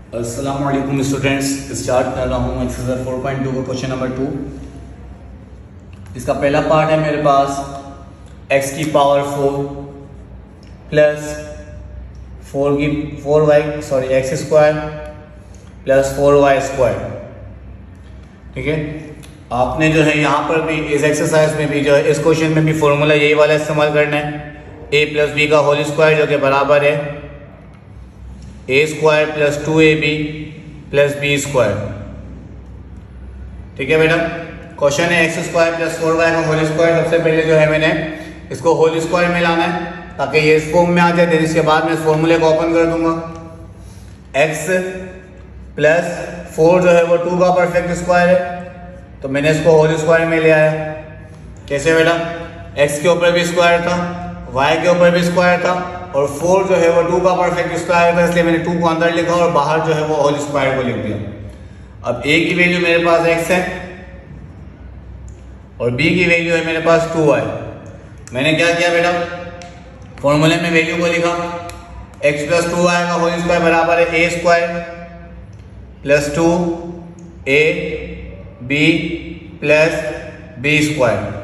अस्सलाम वालेकुम students, start कर रहा हूँ एक्सरसाइज 4.2 का क्वेश्चन नंबर 2। इसका पहला पार्ट है मेरे पास x की power 4 plus 4y x square plus 4y square. ठीक है, आपने जो है यहाँ पर भी इस एक्सरसाइज में भी जो है इस क्वेश्चन में भी फॉर्मूला यही वाला इस्तेमाल करना है, a प्लस बी का होल स्क्वायर जो कि बराबर है A square plus 2ab plus B square. ठीक है बेटा, क्वेश्चन है एक्स स्क्वायर प्लस 4y का होल स्क्वायर। सबसे पहले जो है मैंने इसको होल स्क्वायर में लाना है ताकि ये इस फॉर्म में आ जाए। इसके बाद मैं इस फॉर्मूले को ओपन कर दूंगा। x प्लस 4 जो है वो 2 का परफेक्ट स्क्वायर है, तो मैंने इसको होल स्क्वायर में ले आया। कैसे बेटा, x के ऊपर भी स्क्वायर था, y के ऊपर भी स्क्वायर था और 4 जो है वो 2 का परफेक्ट स्क्वायर था, इसलिए मैंने 2 को अंदर लिखा और बाहर जो है वो होल स्क्वायर को लिख दिया। अब a की वैल्यू मेरे पास x है और b की वैल्यू है मेरे पास 2y। मैंने क्या किया बेटा, फॉर्मूले में वैल्यू को लिखा, x प्लस 2y का होल स्क्वायर बराबर है a square plus 2ab plus b square.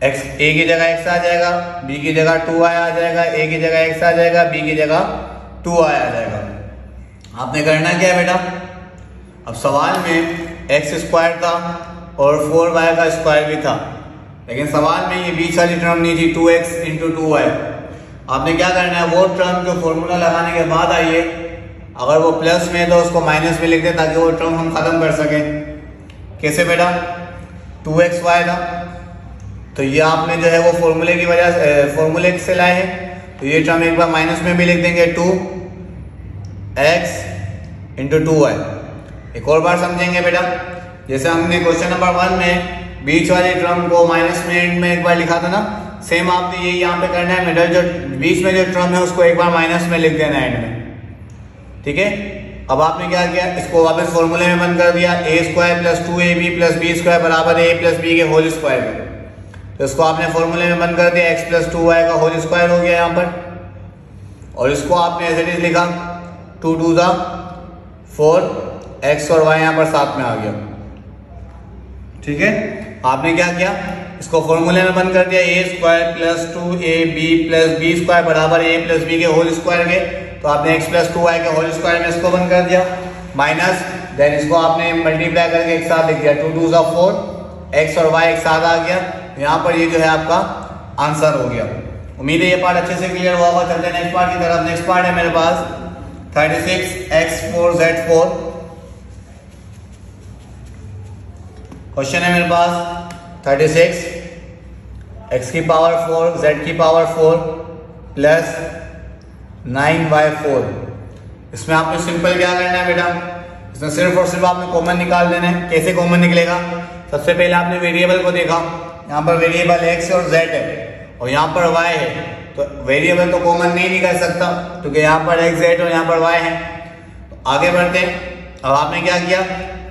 x a की जगह x आ जाएगा, b की जगह 2y आ जाएगा, a की जगह x आ जाएगा, b की जगह 2y आ जाएगा। आपने करना क्या है बेटा, अब सवाल में x स्क्वायर था और 4y का स्क्वायर भी था, लेकिन सवाल में ये बीच वाली टर्म नहीं थी 2x इंटू 2y। आपने क्या करना है, वो टर्म जो फॉर्मूला लगाने के बाद आई है, अगर वो प्लस में है तो उसको माइनस में लिख दें ताकि वो टर्म हम खत्म कर सकें। कैसे बेटा, 2xy था तो ये आपने जो है वो फॉर्मूले की वजह से फॉर्मूले से लाए हैं, तो ये टर्म एक बार माइनस में भी लिख देंगे 2x इंटू 2y। एक और बार समझेंगे बेटा, जैसे हमने क्वेश्चन नंबर 1 में बीच वाली टर्म को माइनस में एंड में एक बार लिखा था ना, सेम आपने ये यहाँ पे करना है। मिडल जो बीच में जो टर्म है उसको एक बार माइनस में लिख देना एंड में। ठीक है, अब आपने क्या किया, इसको वापस फॉर्मूले में बंद कर दिया, a square plus 2ab plus B square बराबर a प्लस बी के होल स्क्वायर में। तो इसको आपने फॉर्मूले में बंद कर दिया, x प्लस 2y का होल स्क्वायर हो गया यहाँ पर, और इसको आपने एज इट इज लिखा 2 2 4, x और y यहाँ पर साथ में आ गया। ठीक है, आपने क्या किया, इसको फॉर्मूले में बंद कर दिया, a square plus 2ab plus B square बराबर a प्लस बी के होल स्क्वायर के। तो आपने x प्लस 2y के होल स्क्वायर में इसको बंद कर दिया, माइनस देन इसको आपने मल्टीप्लाई करके एक साथ लिख दिया, 2 2 4, x और y एक साथ आ गया। यहाँ पर ये जो है आपका आंसर हो गया। उम्मीद है ये पार्ट अच्छे से क्लियर हुआ होगा। चलते हैं नेक्स्ट पार्ट की तरफ। नेक्स्ट पार्ट है मेरे पास 36x4z4। क्वेश्चन है मेरे पास 36 x की पावर 4 z की पावर 4 प्लस 9y4। इसमें आपने सिंपल क्या करना है बेटा, इसमें सिर्फ और सिर्फ आपने कॉमन निकाल देना है। कैसे कॉमन निकलेगा, सबसे पहले आपने वेरिएबल को देखा, यहाँ पर वेरिएबल x और z है और यहाँ पर y है, तो वेरिएबल तो कॉमन नहीं निकल सकता क्योंकि यहाँ पर x z और यहाँ पर y है। तो आगे बढ़ते हैं। अब आपने क्या किया,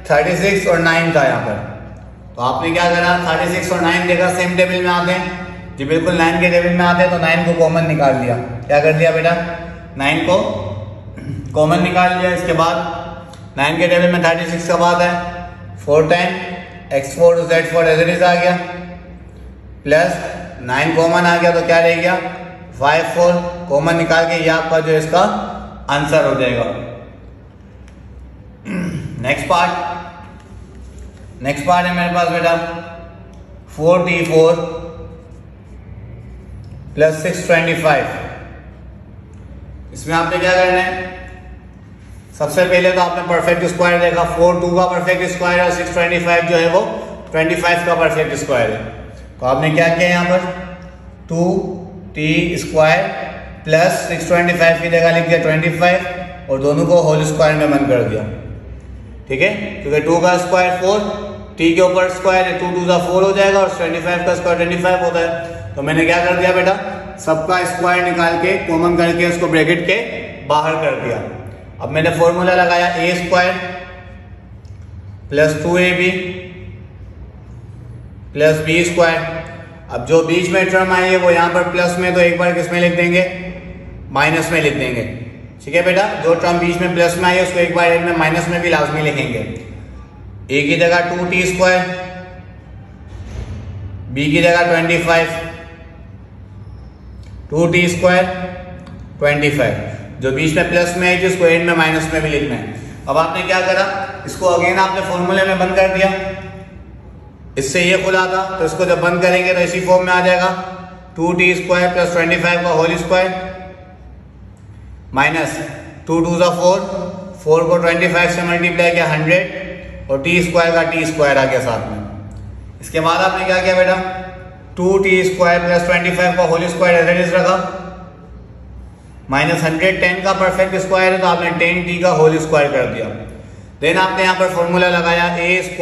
36 और 9 था यहाँ पर, तो आपने क्या करा, 36 और 9 देखा सेम टेबल में आते हैं जी, बिल्कुल 9 के टेबल में आते हैं, तो 9 को कॉमन निकाल लिया। क्या कर दिया बेटा, 9 को कॉमन निकाल लिया। इसके बाद 9 के टेबल में 36 का बाद है 4 time x4 z4 as it is आ गया, प्लस 9 कॉमन आ गया तो क्या रह गया, y4 कॉमन निकाल के ये आपका जो इसका आंसर हो जाएगा। नेक्स्ट पार्ट है मेरे पास बेटा 4t4 प्लस 625। इसमें आपने क्या करना है, सबसे पहले तो आपने परफेक्ट स्क्वायर देखा, 4 2 का परफेक्ट स्क्वायर है और 625 जो है वो 25 का परफेक्ट स्क्वायर है। तो आपने क्या किया, यहाँ पर 2t स्क्वायर प्लस 625 की जगह लिख दिया 25 और दोनों को होल स्क्वायर में बंद कर दिया। ठीक है, क्योंकि 2 का स्क्वायर 4, t के ऊपर स्क्वायर है, 2 2 4 हो जाएगा और 25 का स्क्वायर 25 होता है। तो मैंने क्या कर दिया बेटा, सबका स्क्वायर निकाल के कॉमन करके उसको ब्रैकेट के बाहर कर दिया। अब मैंने फॉर्मूला लगाया, a square plus 2ab plus B square. अब जो बीच में टर्म आई है वो यहाँ पर प्लस में, तो एक बार किस में लिख देंगे, माइनस में लिख देंगे। ठीक है बेटा, जो टर्म बीच में प्लस में आई है उसको एक बार एंड में माइनस में भी लाजमी लिखेंगे। ए की जगह 2t², बी की जगह 25, 2t² 25, जो बीच में प्लस में आई थी उसको एंड में माइनस में भी लिखना है। अब आपने क्या करा, इसको अगेन आपने फॉर्मूले में बंद कर दिया, इससे ये खुला था तो इसको जब बंद करेंगे तो इसी फॉर्म में आ जाएगा 2t² + 25 का होल स्क्वायर माइनस 2 2 4, 4 को 25 से मल्टीप्लाई किया 100 और t² का t² आ गया साथ में। इसके बाद आपने क्या किया बेटा, 2t² + 25 का whole square as it is रखा, माइनस 100 10 का परफेक्ट स्क्वायर है तो आपने 10t का होल स्क्वायर कर दिया। देन आपने यहाँ पर फॉर्मूला लगाया a² -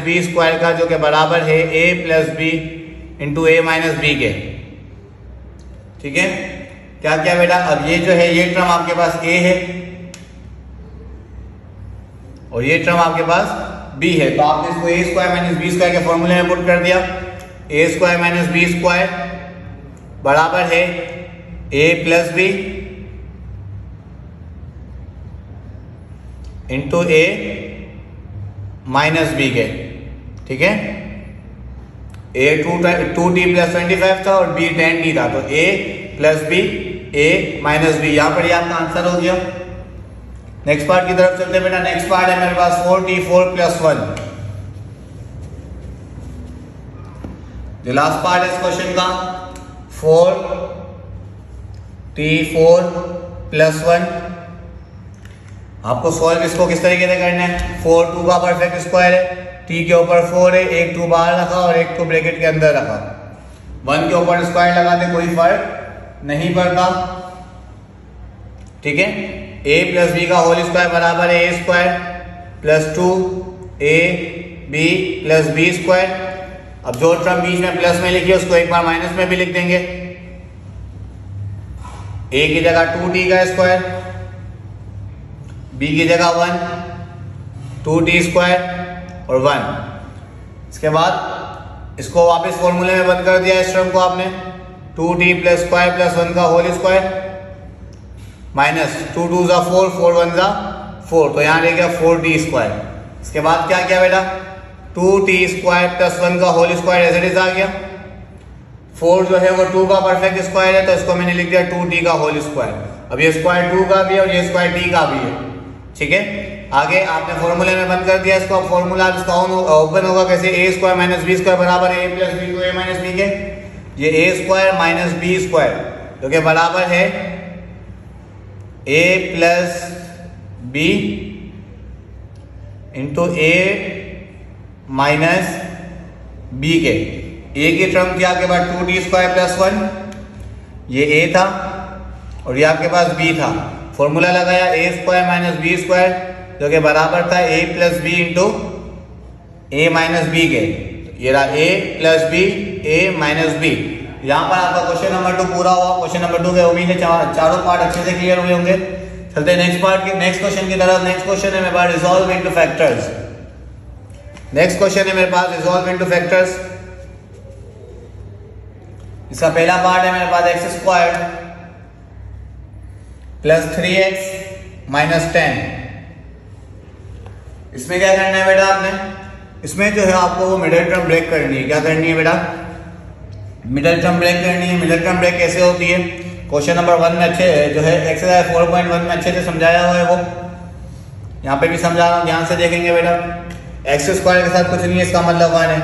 b² का, जो कि बराबर है a + b × a - b के। ठीक है, क्या क्या बेटा, अब ये जो है ये टर्म आपके पास a है और ये टर्म आपके पास b है, तो आपने इसको a² - b² के फॉर्मूले में पुट कर दिया। a² - b² बराबर है a + b × a - b के। ठीक है, a 2t + 25 था और b 10t था, तो a + b a - b, यहां पर ये आपका आंसर हो गया। नेक्स्ट पार्ट की तरफ चलते हैं बेटा। नेक्स्ट पार्ट है मेरे पास 4t4 + 1। जो लास्ट पार्ट है इस क्वेश्चन का 4t4 + 1। आपको सॉल्व इसको किस तरीके से करना है, 4 2 का परफेक्ट स्क्वायर है, t के ऊपर 4 है, एक 2 बाहर रखा और एक को ब्रैकेट के अंदर रखा, 1 के ऊपर स्क्वायर लगाते कोई फर्क नहीं पड़ता। ठीक है, a + b का होल स्क्वायर बराबर है a² + 2ab + b²। अब जो टर्म बीच में प्लस में लिखी है उसको एक बार माइनस में भी लिख देंगे। a की जगह 2t का स्क्वायर, b की जगह 1, 2t² और 1। इसके बाद इसको वापस फॉर्मूले में बंद कर दिया, इस टर्म को आपने 2t + स्क्वायर + 1 का होल स्क्वायर माइनस 2 2 4, 4 1 4, तो यहाँ रह गया 4t²। इसके बाद क्या किया बेटा, 2t² + 1 का whole square as it is आ गया। 4 जो है वो 2 का परफेक्ट स्क्वायर है तो इसको मैंने लिख दिया 2t का होल स्क्वायर। अब ये स्क्वायर 2 का भी है और ये स्क्वायर t का भी है। ठीक है, आगे आपने फॉर्मूले में बंद कर दिया इसको। अब फॉर्मूला इसका ओपन होगा कैसे, a² - b² बराबर है a + b × a - b के। ये a² - b² जो कि बराबर है a + b × a - b के। a की टर्म थी आपके पास 2t² + 1, ये a था और ये आपके पास b था। फॉर्मूला लगाया a² - b² जो कि बराबर था a + b × a - b के। ये रहा a + b a - b। यहाँ पर आपका क्वेश्चन नंबर 2 पूरा हुआ। क्वेश्चन नंबर 2 के उम्मीद है चारों पार्ट अच्छे से क्लियर हुए होंगे। चलते हैं नेक्स्ट पार्ट के नेक्स्ट क्वेश्चन की तरफ। नेक्स्ट क्वेश्चन है मेरे पास resolve into factors. Next question है मेरे पास रिजॉल्व इनटू फैक्टर्स। इसका पहला पार्ट है मेरे पास x² + 3x - 10। इसमें क्या करना है बेटा आपने, इसमें जो है आपको वो मिडिल टर्म ब्रेक करनी है। क्या करनी है बेटा, मिडिल टर्म ब्रेक करनी है। मिडिल टर्म ब्रेक कैसे होती है, क्वेश्चन नंबर 1 में अच्छे जो है एक्सरसाइज 4.1 में अच्छे से समझाया हुआ है, वो यहाँ पे भी समझा रहा हूँ, ध्यान से देखेंगे बेटा। x² के साथ कुछ नहीं है, इसका मतलब 1 है।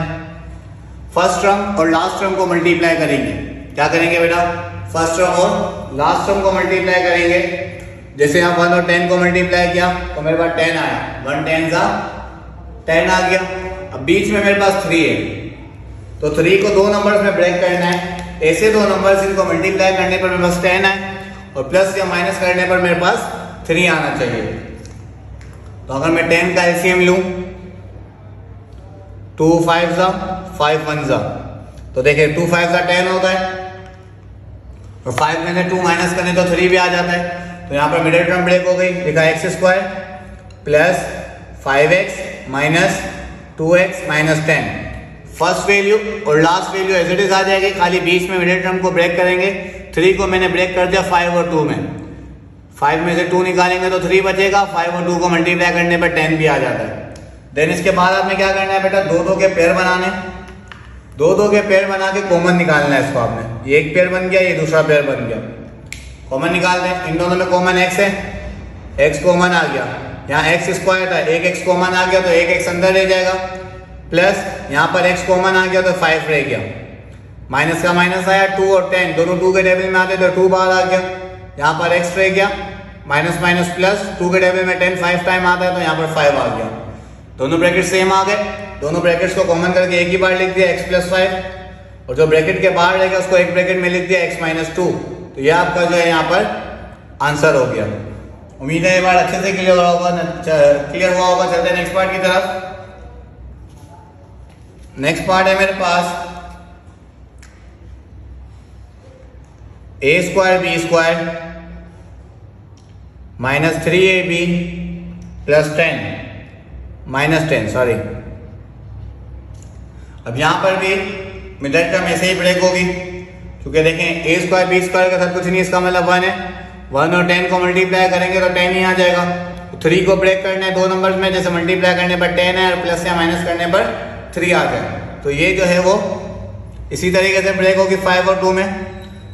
फर्स्ट टर्म और लास्ट टर्म को मल्टीप्लाई करेंगे। क्या करेंगे बेटा, फर्स्ट टर्म और लास्ट टर्म को मल्टीप्लाई करेंगे। जैसे यहाँ 1 और 10 को मल्टीप्लाई किया तो मेरे पास 10 आया, 1 10 10 आ गया। अब बीच में मेरे पास 3 है तो 3 को 2 नंबर्स में ब्रेक करना है। ऐसे 2 नंबर्स इनको मल्टीप्लाई करने पर मेरे पास 10 आए और प्लस या माइनस करने पर मेरे पास 3 आना चाहिए। तो अगर मैं 10 का एलसीएम लूं 2 5 5 1 तो देखिए 2 5 10 होता है और 5 में से 2 माइनस करने तो 3 भी आ जाता है। तो यहाँ पर मिडिल टर्म ब्रेक हो गई, लिखा x² + 5x - 2x - 10। First value और last value as it is आ जाएगी, खाली बीच में मिडिल टर्म को ब्रेक करेंगे। 3 को मैंने ब्रेक कर दिया 5 और 2 में। 5 में से 2 निकालेंगे तो 3 बचेगा, 5 और 2 को मल्टीप्लाई करने पर 10 भी आ जाता है। देन इसके बाद आपने क्या करना है बेटा, दो के पेयर बनाने, दो के पेयर बना के कॉमन निकालना है इसको आपने। ये एक पेयर बन गया, ये दूसरा पेयर बन गया, कॉमन निकाल दें। इन दोनों में कॉमन x है, x कॉमन आ गया, यहाँ एक्स स्क्वायर था, एक x कॉमन आ गया तो एक x अंदर रह जाएगा, प्लस यहाँ पर x कॉमन आ गया तो 5 रह गया, माइनस का माइनस आया, 2 और 10 दोनों 2 के टेबल में आते तो 2 बाहर आ गया, यहाँ पर x रह गया, माइनस माइनस प्लस, 2 के टेबल में 10 5 टाइम आता है तो यहाँ पर 5 आ गया। दोनों ब्रैकेट सेम आ गए, दोनों ब्रैकेट्स को कॉमन करके एक ही बार लिख दिया x प्लस 5, और जो ब्रैकेट के बाहर रहेगा उसको एक ब्रैकेट में लिख दिया x माइनस 2। तो ये आपका जो है यहाँ पर आंसर हो गया। उम्मीद है ये बार अच्छे से क्लियर हुआ होगा। चलते हैं नेक्स्ट पार्ट की तरफ। नेक्स्ट पार्ट है मेरे पास a square B square minus 3ab plus 10 sorry. अब यहां पर भी मिडल टर्म ऐसे ही ब्रेक होगी, क्योंकि देखें a स्क्वायर बी स्क्वायर के साथ कुछ नहीं, इसका मतलब 1 है, 1 और 10 को मल्टीप्लाई करेंगे तो 10 ही आ जाएगा। तो 3 को ब्रेक करना है दो नंबर्स में, जैसे मल्टीप्लाई करने पर 10 है और प्लस या माइनस करने पर 3 आ जाए, तो ये जो है वो इसी तरीके से ब्रेक होगी 5 और 2 में।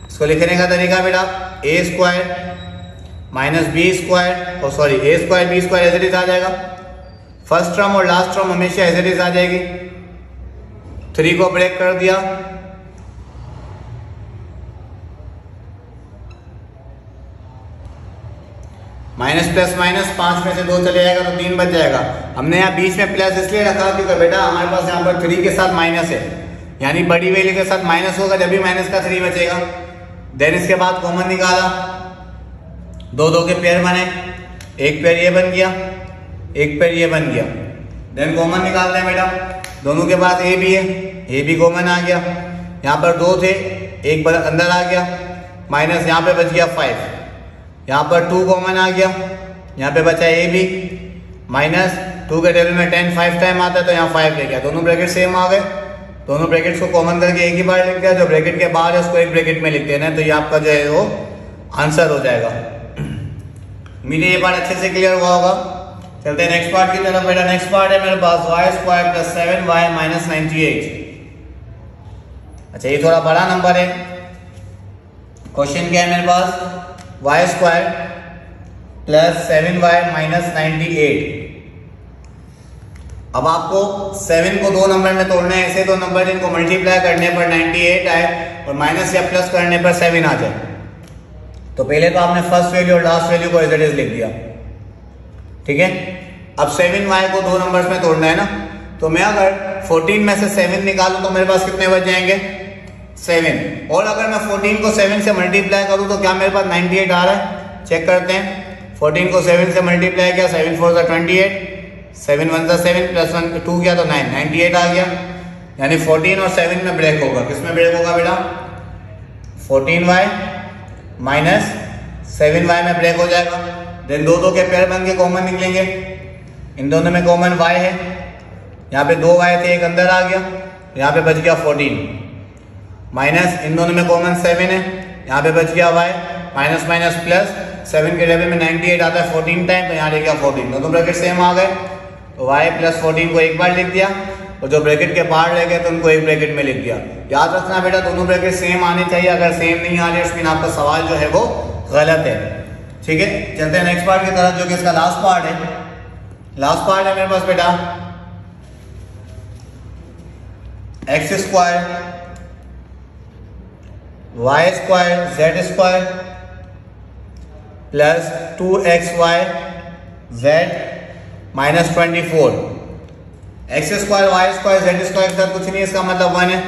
इसको लिखने का तरीका बेटा a square minus B square, और sorry a square B square as it is आ जाएगा, फर्स्ट टर्म और लास्ट टर्म हमेशा एज इट इज आ जाएगी। 3 को ब्रेक कर दिया, माइनस प्लस माइनस 5 में से 2 चले जाएगा तो 3 बच जाएगा। हमने यहाँ बीच में प्लस इसलिए रखा क्योंकि बेटा हमारे पास यहाँ पर 3 के साथ माइनस है, यानी बड़ी वैल्यू के साथ माइनस होगा जब भी माइनस का 3 बचेगा। देन इसके बाद कॉमन निकाला, दो के पेयर बने, एक पेयर ये बन गया, एक पेयर ये बन गया। देन कॉमन निकालते हैं बेटा, दोनों के पास ए भी है, ए भी कॉमन आ गया, यहाँ पर 2 थे, एक अंदर आ गया, माइनस यहाँ पे बच गया 5, यहाँ पर 2 कॉमन आ गया, यहाँ पे बचा ए भी, माइनस 2 के टेबल में 10 5 टाइम आता है तो यहाँ 5 रह गया। दोनों ब्रैकेट सेम आ गए, दोनों ब्रैकेट्स को कॉमन करके एक ही बार लिख दिया, जो ब्रैकेट के बाहर है उसको एक ब्रैकेट में लिख देना है, तो ये आपका जो है वो आंसर हो जाएगा। उम्मीद है ये पार्ट अच्छे से क्लियर हुआ होगा। चलते हैं नेक्स्ट पार्ट की तरफ बेटा। नेक्स्ट पार्ट है मेरे पास Y square plus 7y minus 98। अच्छा ये थोड़ा बड़ा नंबर है, क्वेश्चन क्या है मेरे पास, Y square plus 7y minus 98। अब आपको 7 को 2 नंबर में तोड़ना है, ऐसे 2 नंबर जिनको मल्टीप्लाई करने पर 98 आए और माइनस या प्लस करने पर 7 आ जाए। तो पहले तो आपने फर्स्ट वैल्यू और लास्ट वैल्यू को एज इट इज लिख दिया, ठीक है। अब 7y को 2 नंबर्स में तोड़ना है ना, तो मैं अगर 14 में से 7 निकालूं तो मेरे पास कितने बच जाएंगे, 7। और अगर मैं 14 को 7 से मल्टीप्लाई करूं तो क्या मेरे पास 98 आ रहा है, चेक करते हैं। 14 को 7 से मल्टीप्लाई किया, 7 4 सा 28, 7 1 सा 7 प्लस 1 2 किया तो 9, 98 आ गया। यानी 14 और 7 में ब्रेक होगा, किसमें ब्रेक होगा बेटा, 14y माइनस 7y में ब्रेक हो जाएगा। देन दो के पेयर बन के कॉमन निकलेंगे, इन दोनों में कॉमन y है, यहाँ पे 2y थे, एक अंदर आ गया, यहाँ पे बच गया 14, माइनस इन दोनों में कॉमन 7 है, यहाँ पे बच गया y, माइनस माइनस प्लस, 7 के टेबल में 98 आता है 14 टाइम, तो यहाँ रह गया 14। दोनों ब्रैकेट सेम आ गए, तो y प्लस 14 को एक बार लिख दिया, और जो ब्रैकेट के बाहर रह गए तो उनको एक ब्रैकेट में लिख दिया। याद रखना बेटा दोनों ब्रैकेट सेम आने चाहिए, अगर सेम नहीं आ रही उसमें आपका सवाल जो है वो गलत है, ठीक है। चलते हैं नेक्स्ट पार्ट की तरफ, जो कि इसका लास्ट पार्ट है। लास्ट पार्ट है मेरे पास बेटा X square Y square Z square plus 2xy Z minus 24। X square Y square Z square के साथ कुछ नहीं, इसका मतलब 1 है,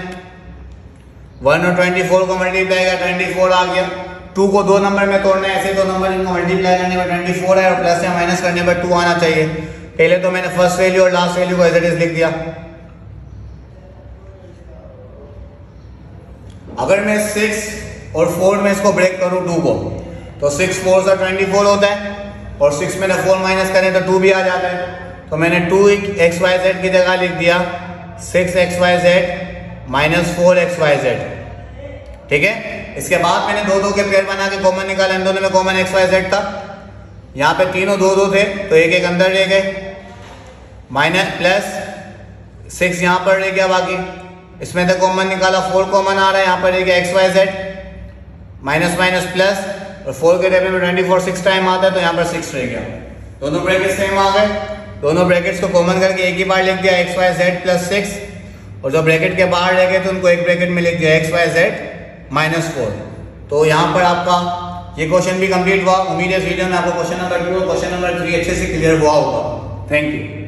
1 और 24 को मल्टीप्लाई किया 24 आ गया। 2 को 2 नंबर में तोड़ना है, ऐसे 2 नंबर जिनको मल्टीप्लाई करने पर 24 है और प्लस या माइनस करने पर 2 आना चाहिए। पहले तो मैंने फर्स्ट वैल्यू और लास्ट वैल्यू को एज इट इज लिख दिया। अगर मैं 6 और 4 में इसको ब्रेक करूं 2 को, तो 6 4 सा 24 होता है, और 6 में 4 माइनस करें तो 2 भी आ जाता है। तो मैंने 2xyz की जगह लिख दिया 6xyz माइनस 4xyz, ठीक है। इसके बाद मैंने दो दो के पेयर बना के कॉमन निकाला, इन दोनों में कॉमन एक्स वाई जेड था, यहाँ पे तीनों दो दो थे तो एक एक अंदर ले गए, माइनस प्लस 6 यहाँ पर रह गया, बाकी इसमें से कॉमन निकाला 4 कॉमन आ रहा है, यहाँ पर रह गया X Y Z, minus minus plus, और 4 के टेबल में 24 6 टाइम आता है तो यहाँ पर 6 रह गया। दोनों ब्रैकेट सेम आ गए, दोनों ब्रैकेट्स को कॉमन करके एक ही बार लिख दिया एक्स वाई जेड प्लस 6, और जो ब्रैकेट के बाहर रह गए तो उनको एक ब्रैकेट में लिख दिया एक्स वाई जेड माइनस 4। तो यहाँ पर आपका ये क्वेश्चन भी कंप्लीट हुआ। उम्मीद है इस वीडियो में आपको क्वेश्चन नंबर 2 और क्वेश्चन नंबर 3 अच्छे से क्लियर हुआ होगा। Thank you.